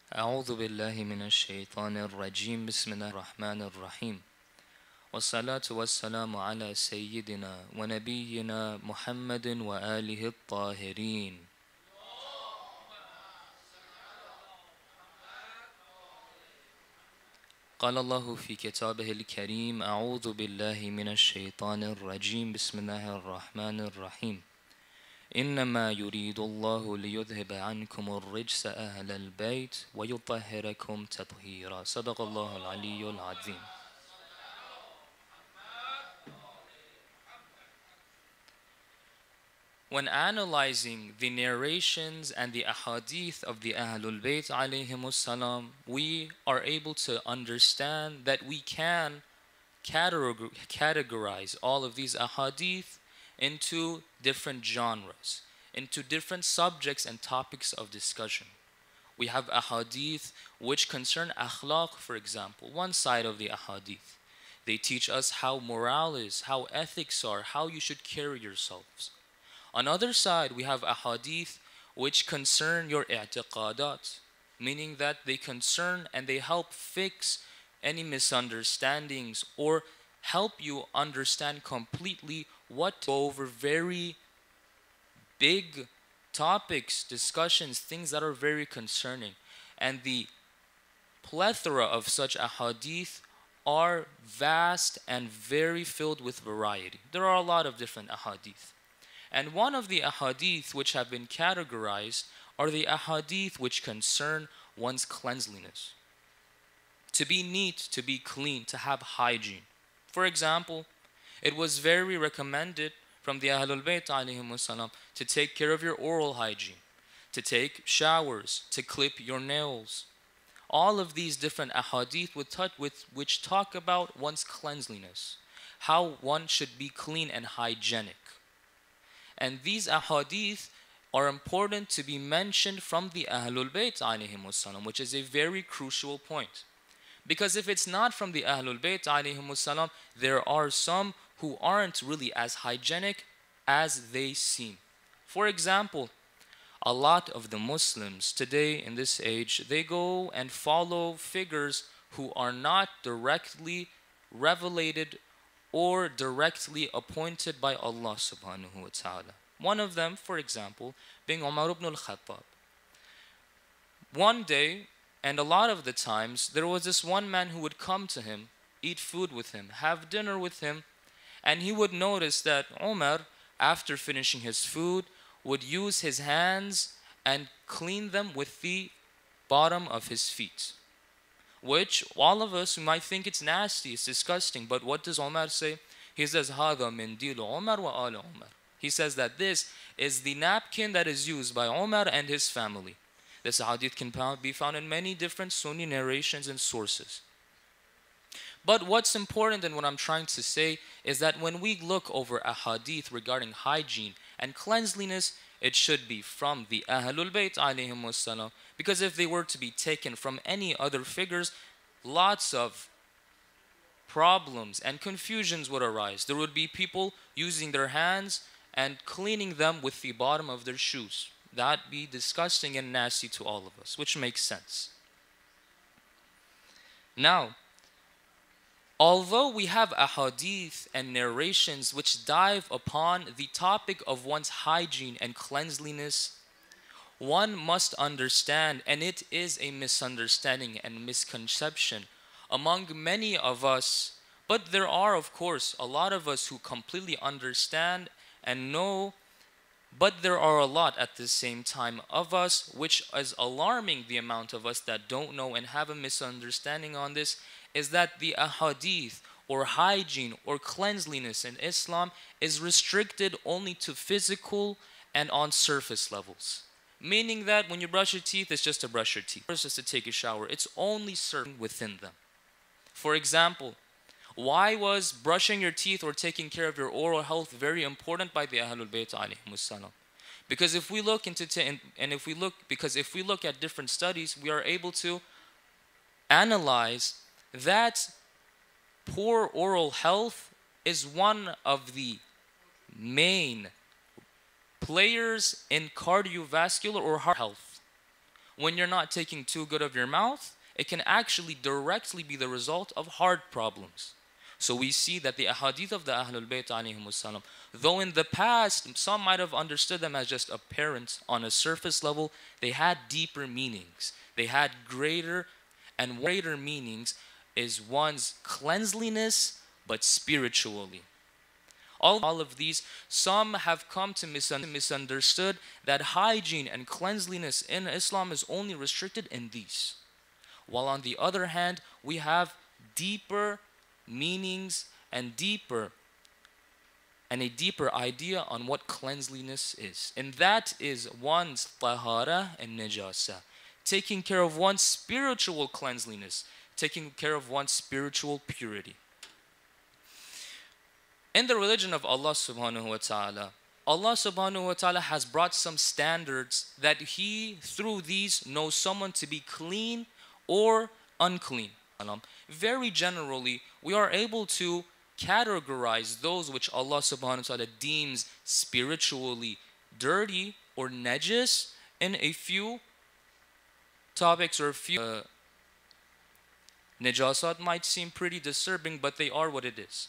أعوذ بالله من الشيطان الرجيم بسم الله الرحمن الرحيم والصلاة والسلام على سيدنا ونبينا محمد وآله الطاهرين. قال الله في كتابه الكريم أعوذ بالله من الشيطان الرجيم بسم الله الرحمن الرحيم إنما يريد الله ليذهب عنكم الرجس أهل البيت ويطهركم تطهيرا. صدق الله العلي العظيم. When analyzing the narrations and the ahadith of the Ahlul Bayt alayhimus salam, we are able to understand that we can categorize all of these ahadith into different genres, into different subjects and topics of discussion. We have ahadith which concern akhlaq, for example, one side of the ahadith. They teach us how morale is, how ethics are, how you should carry yourselves. On the other side, we have ahadith which concern your i'tiqadat, meaning that they concern and they help fix any misunderstandings or help you understand completely what to go over very big topics, discussions, things that are very concerning. And the plethora of such ahadith are vast and very filled with variety. There are a lot of different ahadith. And one of the ahadith which have been categorized are the ahadith which concern one's cleanliness. To be neat, to be clean, to have hygiene. For example, it was very recommended from the Ahlul Bayt alayhimus salam to take care of your oral hygiene, to take showers, to clip your nails. All of these different ahadith which talk about one's cleanliness, how one should be clean and hygienic. And these ahadith are important to be mentioned from the Ahlul Bayt alayhimus salam, which is a very crucial point. Because if it's not from the Ahlul Bayt alayhimus salam, there are some who aren't really as hygienic as they seem. For example, a lot of the Muslims today in this age, they go and follow figures who are not directly revelated or directly appointed by Allah subhanahu wa ta'ala. One of them, for example, being Umar ibn al-Khattab. One day, and a lot of the times, there was this one man who would come to him, eat food with him, have dinner with him, and he would notice that Umar, after finishing his food, would use his hands and clean them with the bottom of his feet. Which all of us might think it's nasty, it's disgusting, but what does Umar say? He says, هَذَا مِنْدِيلُ عُمَرْ وَآلَ عُمَرْ. He says that this is the napkin that is used by Umar and his family. This hadith can be found in many different Sunni narrations and sources. But what's important and what I'm trying to say is that when we look over a hadith regarding hygiene and cleanliness, it should be from the Ahlul Bayt alayhimus salam. Because if they were to be taken from any other figures, lots of problems and confusions would arise. There would be people using their hands and cleaning them with the bottom of their shoes. That'd be disgusting and nasty to all of us, which makes sense. Now, although we have ahadith and narrations which dive upon the topic of one's hygiene and cleanliness, one must understand, and it is a misunderstanding and misconception among many of us, but there are, of course, a lot of us who completely understand and know, but there are a lot at the same time of us, which is alarming the amount of us that don't know and have a misunderstanding on this, is that the ahadith or hygiene or cleanliness in Islam is restricted only to physical and on surface levels. Meaning that when you brush your teeth, it's just to brush your teeth. It's just to take a shower. It's only certain within them. For example, why was brushing your teeth or taking care of your oral health very important by the Ahlul Bayt alayhimus salam? Because if we look if we look at different studies, we are able to analyze that poor oral health is one of the main players in cardiovascular or heart health. when you're not taking too good of your mouth, it can actually directly be the result of heart problems. So we see that the ahadith of the Ahlul Bayt alayhimussalam, though in the past some might have understood them as just apparent on a surface level, they had deeper meanings. They had greater meanings is one's cleanliness, but spiritually. All of these, some have come to misunderstood that hygiene and cleanliness in Islam is only restricted in these. While on the other hand, we have deeper meanings and a deeper idea on what cleanliness is. And that is one's tahara and najasa. Taking care of one's spiritual cleanliness, taking care of one's spiritual purity. In the religion of Allah subhanahu wa ta'ala, Allah subhanahu wa ta'ala has brought some standards that He, through these, knows someone to be clean or unclean. Very generally, we are able to categorize those which Allah subhanahu wa ta'ala deems spiritually dirty or najis in a few topics or a few najasat might seem pretty disturbing, but they are what it is.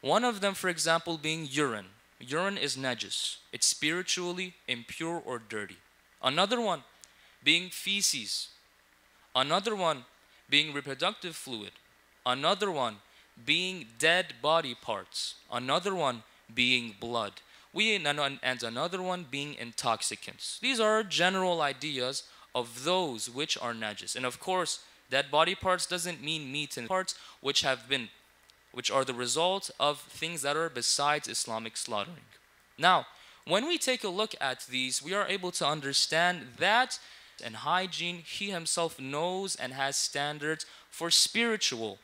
One of them, for example, being urine. Urine is najis. It's spiritually impure or dirty. Another one being feces. Another one being reproductive fluid. Another one being dead body parts. Another one being blood. And another one being intoxicants. These are general ideas of those which are najis. And of course, dead body parts doesn't mean meat and parts which are the result of things that are besides Islamic slaughtering. Now, when we take a look at these, we are able to understand that in hygiene, He Himself knows and has standards for spiritual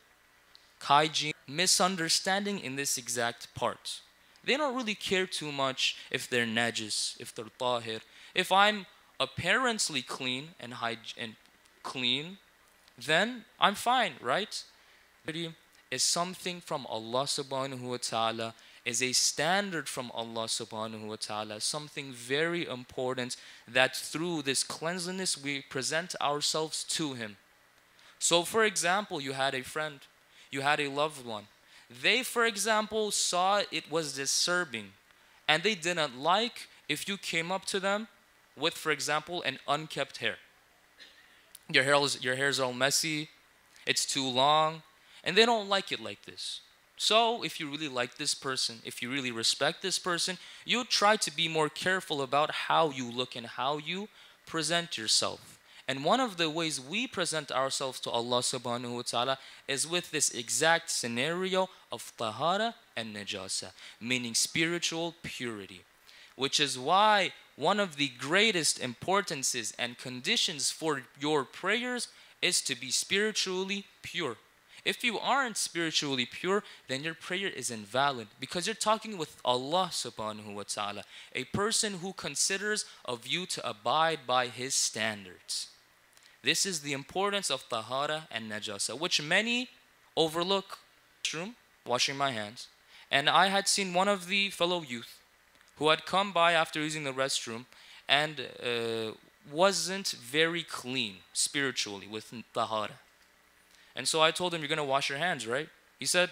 hygiene. Misunderstanding in this exact part. They don't really care too much if they're najis, if they're tahir. If I'm apparently clean and clean, then I'm fine, right? Is something from Allah subhanahu wa ta'ala, is a standard from Allah subhanahu wa ta'ala, something very important that through this cleanliness we present ourselves to Him. So for example, you had a friend, you had a loved one. They, for example, saw it was disturbing and they didn't like if you came up to them with, for example, an unkept hair. Your hair's all messy, it's too long, and they don't like it like this. So if you really like this person, if you really respect this person, you try to be more careful about how you look and how you present yourself. And one of the ways we present ourselves to Allah subhanahu wa ta'ala is with this exact scenario of tahara and najasa, meaning spiritual purity. Which is why one of the greatest importances and conditions for your prayers is to be spiritually pure. If you aren't spiritually pure, then your prayer is invalid because you're talking with Allah subhanahu wa ta'ala, a person who considers of you to abide by His standards. This is the importance of tahara and najasa, which many overlook. Washing my hands, and I had seen one of the fellow youth who had come by after using the restroom and wasn't very clean spiritually with tahara. And so I told him, you're going to wash your hands, right? He said,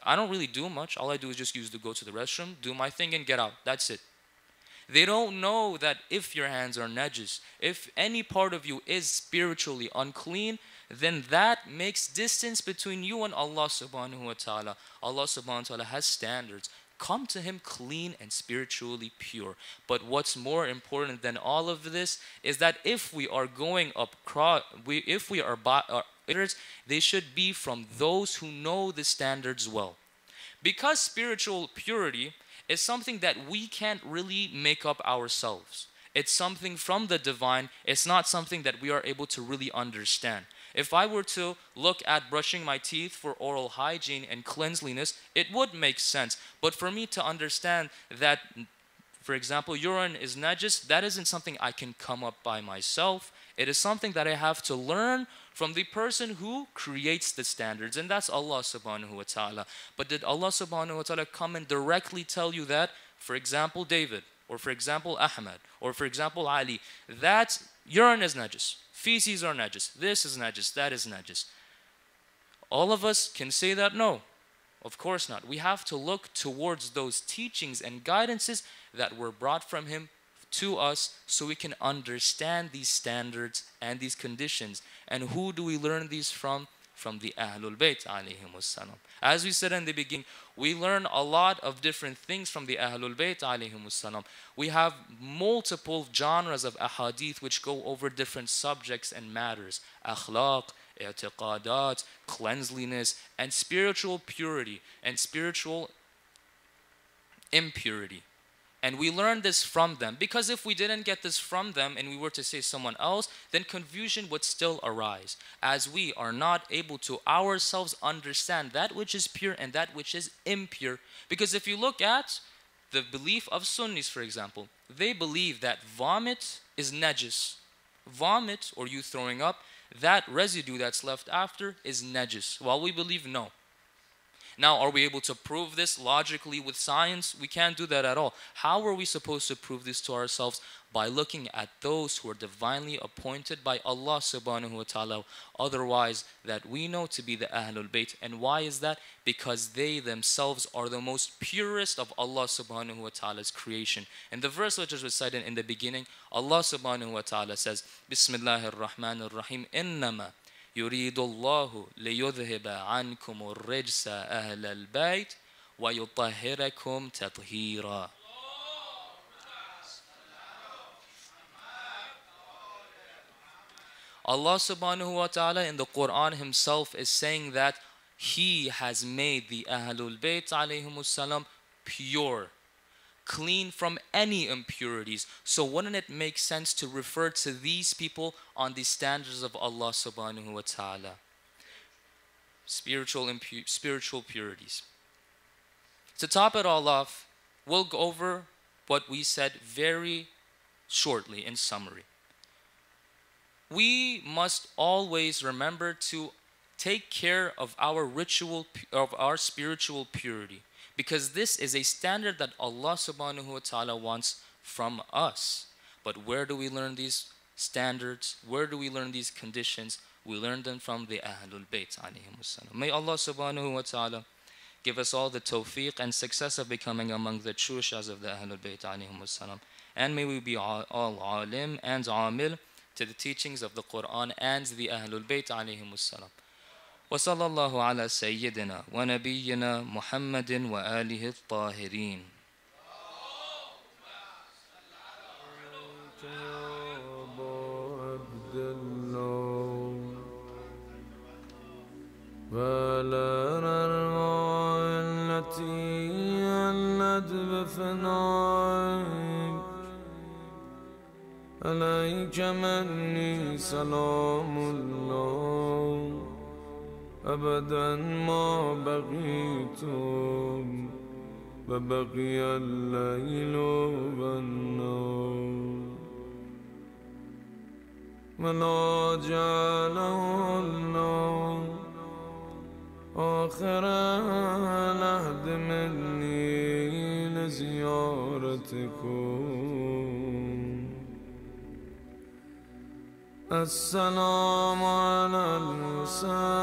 I don't really do much. All I do is just go to the restroom, do my thing, and get out. That's it. They don't know that if your hands are najis, if any part of you is spiritually unclean, then that makes distance between you and Allah subhanahu wa ta'ala. Allah subhanahu wa ta'ala has standards. Come to Him clean and spiritually pure. But what's more important than all of this is that if we are going up, they should be from those who know the standards well. Because spiritual purity is something that we can't really make up ourselves. It's something from the divine. It's not something that we are able to really understand. If I were to look at brushing my teeth for oral hygiene and cleanliness, it would make sense. But for me to understand that, for example, urine is najis, that isn't something I can come up by myself. It is something that I have to learn from the person who creates the standards, and that's Allah subhanahu wa ta'ala. But did Allah subhanahu wa ta'ala come and directly tell you that, for example, David, or for example, Ahmad, or for example, Ali, that urine is najis, feces are najis, this is najis, that is najis. All of us can say that? No, of course not. We have to look towards those teachings and guidances that were brought from him to us so we can understand these standards and these conditions. And who do we learn these from? From the Ahlul Bayt alayhimus salam. As we said in the beginning, we learn a lot of different things from the Ahlul Bayt alayhimus salam. We have multiple genres of ahadith which go over different subjects and matters. Akhlaq, i'tiqadat, cleanliness, and spiritual purity and spiritual impurity. And we learn this from them, because if we didn't get this from them and we were to say someone else, then confusion would still arise, as we are not able to ourselves understand that which is pure and that which is impure. Because if you look at the belief of Sunnis, for example, they believe that vomit is najis. Vomit, or you throwing up, that residue that's left after is najis, while we believe no. Now, are we able to prove this logically with science? We can't do that at all. How are we supposed to prove this to ourselves? By looking at those who are divinely appointed by Allah subhanahu wa ta'ala, otherwise that we know to be the Ahlul Bayt. And why is that? Because they themselves are the most purest of Allah subhanahu wa ta'ala's creation. In the verse which was recited in the beginning, Allah subhanahu wa ta'ala says, Bismillahir Rahmanir Rahim, Innama يريد الله ليذهب عنكم الرجس أهل البيت ويطهركم تطهيرا. Allah subhanahu wa ta'ala in the Quran himself is saying that He has made the Ahlul Bayt alayhimus salam pure, clean from any impurities. So wouldn't it make sense to refer to these people on the standards of Allah subhanahu wa ta'ala? Spiritual purities. To top it all off, we'll go over what we said very shortly in summary. We must always remember to take care of our spiritual purity, because this is a standard that Allah subhanahu wa ta'ala wants from us. But where do we learn these standards? Where do we learn these conditions? We learn them from the Ahlul Bayt alayhimus salam. May Allah subhanahu wa ta'ala give us all the tawfiq and success of becoming among the true shahs of the Ahlul Bayt alayhimus salam. And may we be all alim and amil to the teachings of the Quran and the Ahlul Bayt alayhimus salam. وصلى الله على سيدنا ونبينا محمد وآله الطاهرين. ولا الأرواح التي ألت بفنائك عليك مني سلام الله أبدا ما بقيت وبقي الليل والنهار ولا جعله الله آخر العهد مني لزيارتكم. السلام على الحسين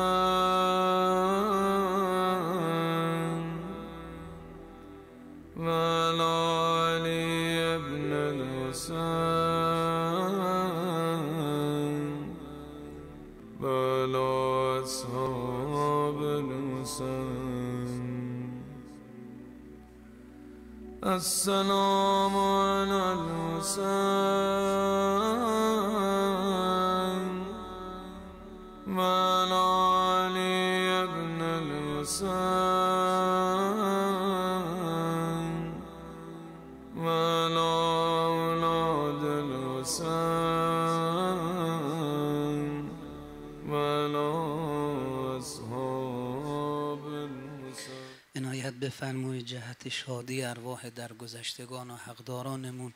وعلى علي بن الحسين وعلى أصحاب الحسين. السلام على الحسين وعلى علي بن الحسين وعلى أولاد الحسين وعلى أصحاب الحسين. عنایت بفرمایید جهت شادی ارواح درگذشتگان و حقدارانمون،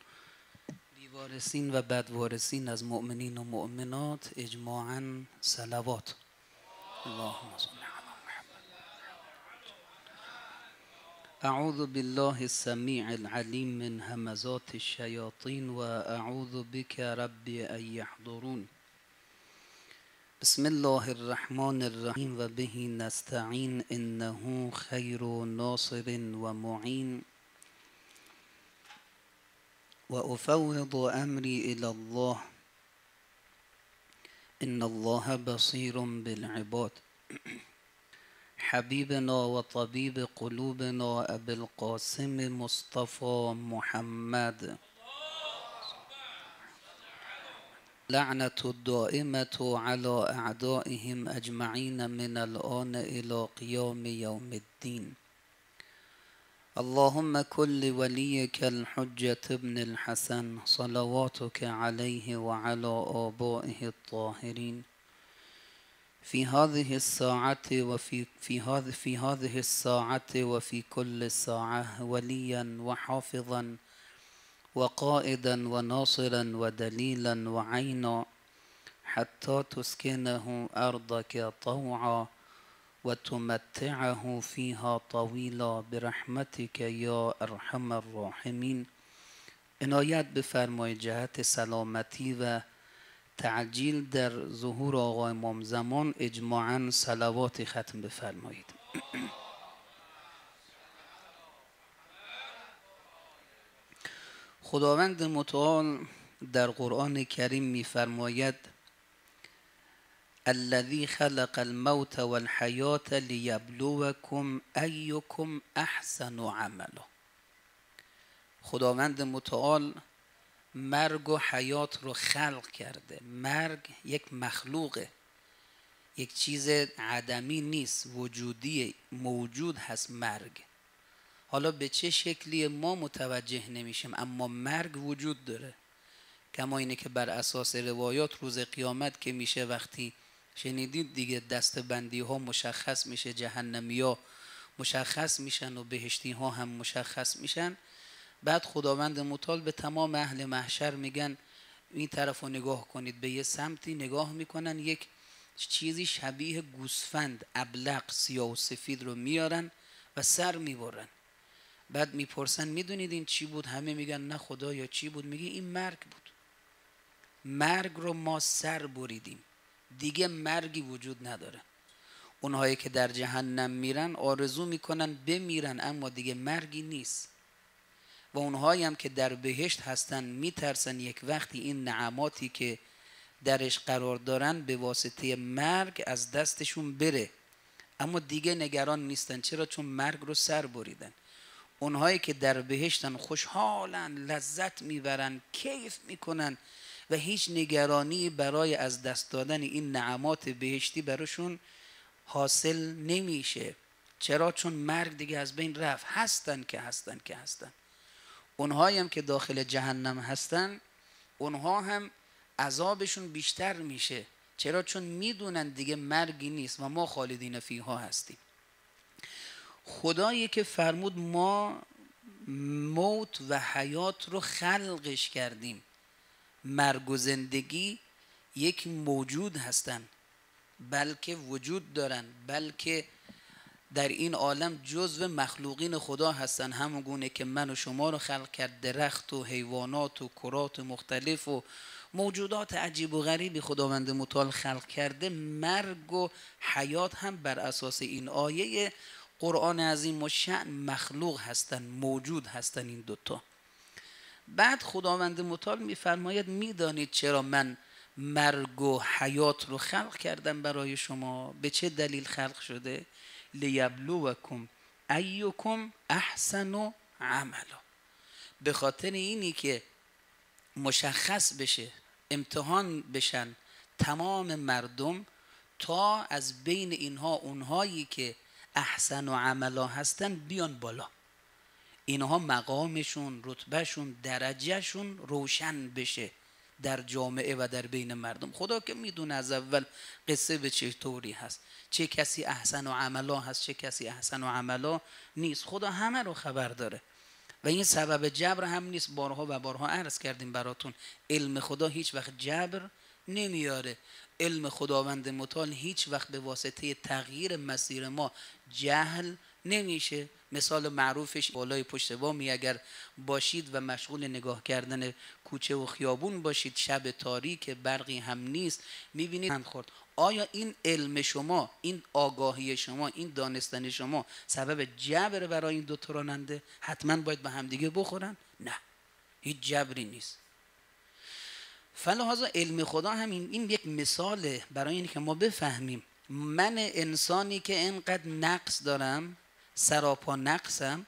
وارثین و بدوارثین از مؤمنین و مؤمنات اجماعاً صلوات. اللهم صل علی محمد. اعوذ بالله السمیع العلیم من همزات الشیاطین و اعوذ بک ربی ان یحضرون. بسم الله الرحمن الرحیم و به نستعین انه خیر ناصر و معین و افوض امری الی الله ان الله بصیر بالعباد. حبیبنا و طبیب قلوبنا ابی القاسم مصطفى محمد لعنة الدائمة على اعدائهم اجمعین من الآن الى قیام یوم الدین. اللهم كن لوليك الحجة ابن الحسن صلواتك عليه وعلى آبائه الطاهرين في هذه الساعة في هذه الساعة وفي كل ساعة وليا وحافظا وقائدا وناصرا ودليلا وعينا حتى تسكنه أرضك طوعا وتمتعه فيها طويلا برحمتك یا ارحم الراحمین. عنایت بفرمایید جهت سلامتی و تعجیل در ظهور آقا امام زمان اجماعاً صلوات ختم بفرمایید. خداوند متعال در قرآن کریم می‌فرماید الذي خلق الموت والحیات لیبلوکم ایکم احسن عملا. خداوند متعال مرگ و حیات رو خلق کرده. مرگ یک مخلوقه، یک چیز عدمی نیست، وجودی، موجود هست مرگ. حالا به چه شکلی ما متوجه نمیشیم، اما مرگ وجود داره. کما اینه که بر اساس روایات روز قیامت که میشه، وقتی شنیدید دیگه، دستبندی ها مشخص میشه، جهنمی ها مشخص میشن و بهشتی ها هم مشخص میشن. بعد خداوند متعال به تمام اهل محشر میگن این طرف رو نگاه کنید. به یه سمتی نگاه میکنن، یک چیزی شبیه گوسفند ابلق سیاه و سفید رو میارن و سر میبرن. بعد میپرسن میدونید این چی بود؟ همه میگن نه خدایا چی بود؟ میگه این مرگ بود. مرگ رو ما سر بریدیم، دیگه مرگی وجود نداره. اونهایی که در جهنم میرن آرزو میکنن بمیرن، اما دیگه مرگی نیست. و اونهایی هم که در بهشت هستن میترسن یک وقتی این نعماتی که درش قرار دارن به واسطه مرگ از دستشون بره، اما دیگه نگران نیستن. چرا؟ چون مرگ رو سر بریدن. اونهایی که در بهشتن خوشحالن، لذت میبرن، کیف میکنن و هیچ نگرانی برای از دست دادن این نعمات بهشتی براشون حاصل نمیشه. چرا؟ چون مرگ دیگه از بین رفت. هستن. اونهایی هم که داخل جهنم هستن، اونها هم عذابشون بیشتر میشه. چرا؟ چون میدونن دیگه مرگی نیست و ما خالدین فیها هستیم. خدایی که فرمود ما موت و حیات رو خلقش کردیم. مرگ و زندگی یک موجود هستن، بلکه وجود دارن، بلکه در این عالم جزو مخلوقین خدا هستن. همون گونه که من و شما رو خلق کرد، درخت و حیوانات و کرات مختلف و موجودات عجیب و غریبی خداوند متعال خلق کرده. مرگ و حیات هم بر اساس این آیه قرآن عظیم و شأن مخلوق هستن، موجود هستن این دوتا. بعد خداوند متعال میفرماید میدانید چرا من مرگ و حیات رو خلق کردم برای شما؟ به چه دلیل خلق شده؟ لیبلوکم ایکم احسن عملا. به خاطر اینی که مشخص بشه، امتحان بشن تمام مردم، تا از بین اینها اونهایی که احسن و عملا هستن بیان بالا. اینها مقامشون، رتبهشون، درجهشون روشن بشه در جامعه و در بین مردم. خدا که میدونه از اول قصه به چه طوری هست، چه کسی احسن و عملا هست، چه کسی احسن و عملا نیست. خدا همه رو خبر داره و این سبب جبر هم نیست. بارها و بارها عرض کردیم براتون، علم خدا هیچ وقت جبر نمیاره. علم خداوند متعال هیچ وقت به واسطه تغییر مسیر ما جهل نمیشه. مثال معروفش بالای پشت بامی اگر باشید و مشغول نگاه کردن کوچه و خیابون باشید، شب تاریک برقی هم نیست، میبینید خورد. آیا این علم شما، این آگاهی شما، این دانستن شما سبب جبر برای این دو تا راننده؟ حتما باید به همدیگه بخورن؟ نه، هیچ جبری نیست. فلهذا علم خدا همین این یک مثاله برای اینکه ما بفهمیم من انسانی که اینقدر نقص دارم، سراپا نقصم،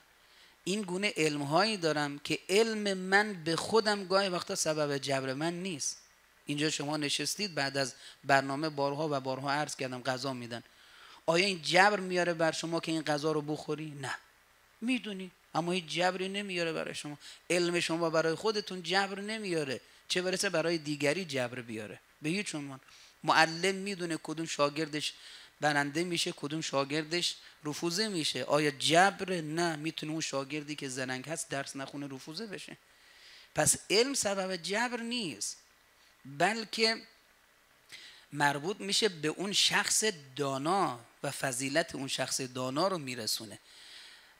این گونه علمهایی دارم که علم من به خودم گاهی وقتا سبب جبر من نیست. اینجا شما نشستید، بعد از برنامه بارها و بارها عرض کردم غذا میدن، آیا این جبر میاره بر شما که این غذا رو بخوری؟ نه، میدونی، اما هیچ جبری نمیاره برای شما. علم شما برای خودتون جبر نمیاره، چه برسه برای دیگری جبر بیاره. به هیچ عنوان. معلم میدونه کدوم شاگردش برنده میشه، کدوم شاگردش رفوزه میشه. آیا جبر؟ نه، میتونه اون شاگردی که زرنگ هست درس نخونه رفوزه بشه. پس علم سبب جبر نیست، بلکه مربوط میشه به اون شخص دانا و فضیلت اون شخص دانا رو میرسونه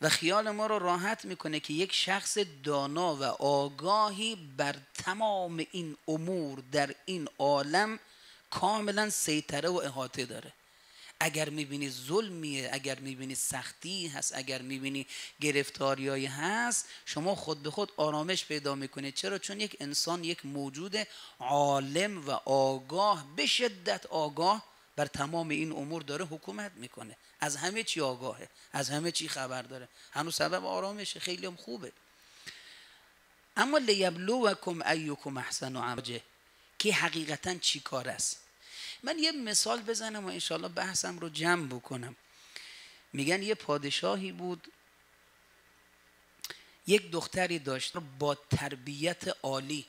و خیال ما رو راحت میکنه که یک شخص دانا و آگاهی بر تمام این امور در این عالم کاملا سیطره و احاطه داره. اگر میبینی ظلمیه، اگر میبینی سختی هست، اگر میبینی گرفتاریایی هست، شما خود به خود آرامش پیدا میکنه. چرا؟ چون یک انسان یک موجود عالم و آگاه، به شدت آگاه بر تمام این امور داره حکومت میکنه، از همه چی آگاهه، از همه چی خبر داره. هنوز سبب آرامشه، خیلی هم خوبه. اما لیبلوکم ایکم احسن عملا، که حقیقتا چی کار است؟ من یه مثال بزنم و انشاءالله بحثم رو جمع بکنم. میگن یه پادشاهی بود، یک دختری داشت با تربیت عالی،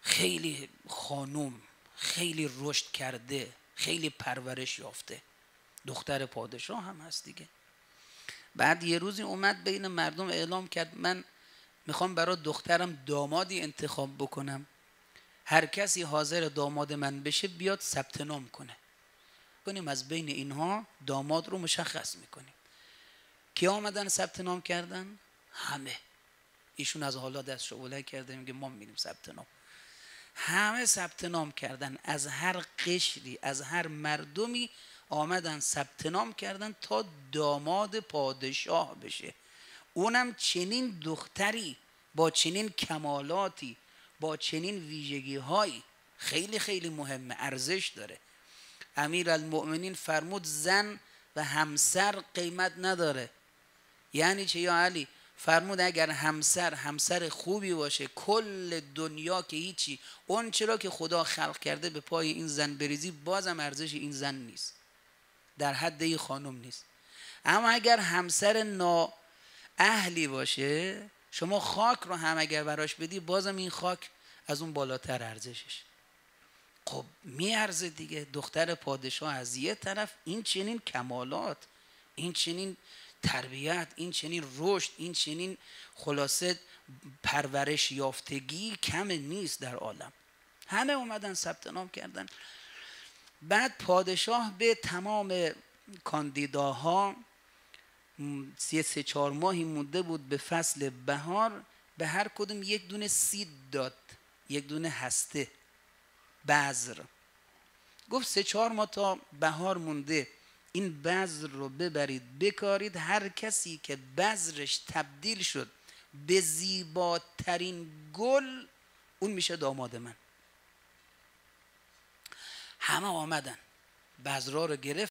خیلی خانوم، خیلی رشد کرده، خیلی پرورش یافته، دختر پادشاه هم هست دیگه. بعد یه روزی اومد بین مردم اعلام کرد من میخوام برای دخترم دامادی انتخاب بکنم، هر کسی حاضر داماد من بشه بیاد ثبت نام کنیم، از بین اینها داماد رو مشخص میکنیم. کی آمدن ثبت نام کردن؟ همه. ایشون از حالا دستشو بلند کرده میگه ما میریم ثبت نام. همه ثبت نام کردن، از هر قشری، از هر مردمی آمدن ثبت نام کردن تا داماد پادشاه بشه. اونم چنین دختری با چنین کمالاتی، با چنین ویژگی هایی، خیلی خیلی مهمه، ارزش داره. امیرالمؤمنین فرمود زن و همسر قیمت نداره. یعنی چه یا علی؟ فرمود اگر همسر خوبی باشه، کل دنیا که هیچی، اون چرا که خدا خلق کرده به پای این زن بریزی، بازم ارزش این زن نیست، در حد این خانم نیست. اما اگر همسر نااهلی باشه، شما خاک رو هم اگر براش بدی، بازم این خاک از اون بالاتر ارزشش. خب میارزه دیگه. دختر پادشاه از یه طرف، این چنین کمالات، این چنین تربیت، این چنین رشد، این چنین خلاصه پرورش یافتگی کم نیست در عالم. همه اومدن ثبت نام کردن. بعد پادشاه به تمام کاندیداها، 3-4 ماهی مونده بود به فصل بهار، به هر کدوم یک دونه سید داد، یک دونه هسته، بذر. گفت 3-4 ماه تا بهار مونده، این بذر رو ببرید بکارید، هر کسی که بذرش تبدیل شد به زیباترین گل، اون میشه داماد من. همه آمدن، بذرها رو گرفتن.